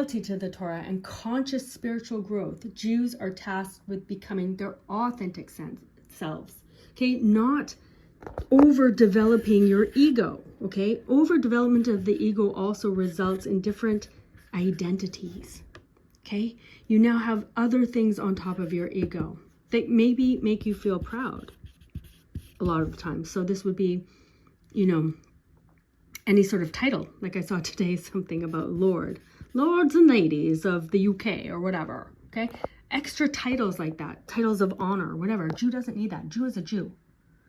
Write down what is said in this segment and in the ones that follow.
loyalty to the Torah and conscious spiritual growth, Jews are tasked with becoming their authentic selves. Okay, not overdeveloping your ego. Okay, overdevelopment of the ego also results in different identities. Okay, you now have other things on top of your ego that maybe make you feel proud a lot of the time. So this would be, you know, any sort of title. Like I saw today something about lords and ladies of the UK or whatever. Okay, extra titles like that, titles of honor, whatever. Jew doesn't need that. Jew is a Jew.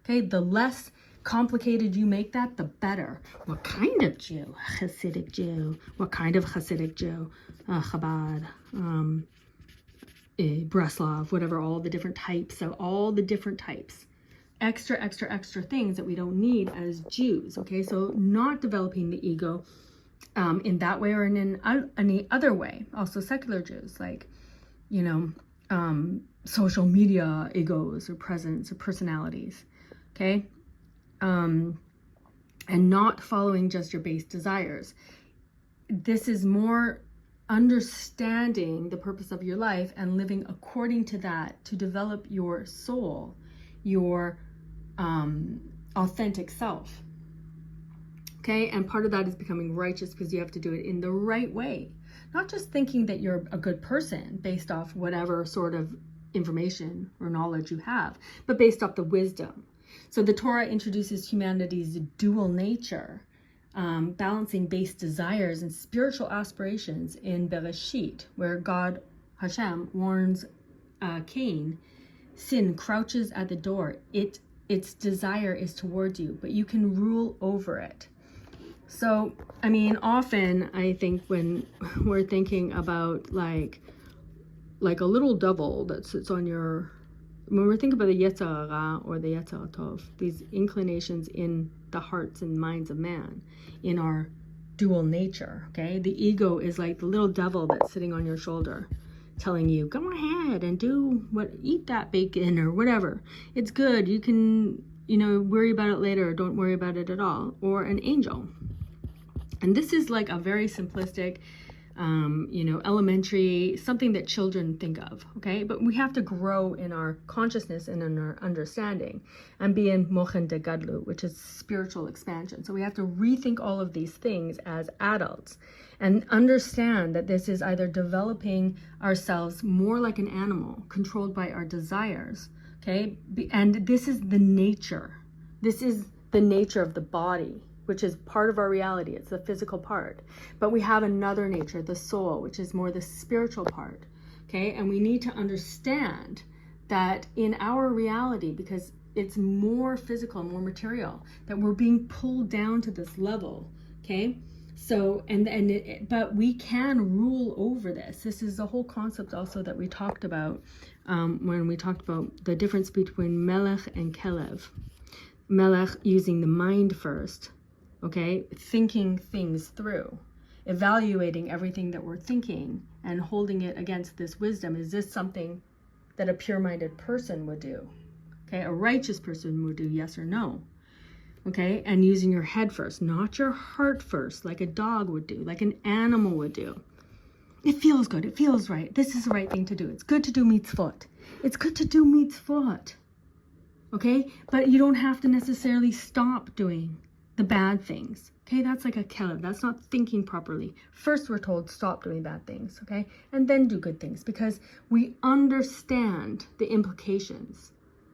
Okay, the less complicated you make that, the better. What kind of Jew? Hasidic Jew. What kind of Hasidic Jew? Chabad, Breslov, whatever, all the different types. So all the different types. Extra things that we don't need as Jews. Okay, so not developing the ego in that way or in any other way. Also secular Jews, like, you know, social media egos or presence or personalities. Okay, and not following just your base desires. This is more understanding the purpose of your life and living according to that to develop your soul, your authentic self. Okay, and part of that is becoming righteous because you have to do it in the right way, not just thinking that you're a good person based off whatever sort of information or knowledge you have, but based off the wisdom. So the Torah introduces humanity's dual nature, balancing base desires and spiritual aspirations in Bereshit, where God, Hashem, warns Cain, sin crouches at the door. Its desire is towards you, but you can rule over it. So, I mean, often I think when we're thinking about like a little devil that sits on your, when we're thinking about the Yetzer Hara or the Yetzer Tov, these inclinations in the hearts and minds of man, in our dual nature, okay? The ego is like the little devil that's sitting on your shoulder, telling you, go ahead and eat that bacon or whatever. It's good. You can, you know, worry about it later. Or don't worry about it at all. Or an angel. And this is like a very simplistic, you know, elementary, something that children think of, okay? But we have to grow in our consciousness and in our understanding and be in mochen de gadlut, which is spiritual expansion. So we have to rethink all of these things as adults and understand that this is either developing ourselves more like an animal controlled by our desires, okay? And this is the nature. This is the nature of the body, which is part of our reality. It's the physical part. But we have another nature, the soul, which is more the spiritual part, okay? And we need to understand that in our reality, because it's more physical, more material, that we're being pulled down to this level, okay? So, but we can rule over this. This is the whole concept also that we talked about when we talked about the difference between Melech and Kelev. Melech using the mind first, okay, thinking things through, evaluating everything that we're thinking and holding it against this wisdom. Is this something that a pure-minded person would do? Okay, a righteous person would do, yes or no. Okay, and using your head first, not your heart first, like a dog would do, like an animal would do. It feels good, it feels right. This is the right thing to do. It's good to do mitzvot. It's good to do mitzvot. Okay, but you don't have to necessarily stop doing the bad things. Okay, that's like a kelev. That's not thinking properly. First, we're told stop doing bad things, okay? And then do good things because we understand the implications.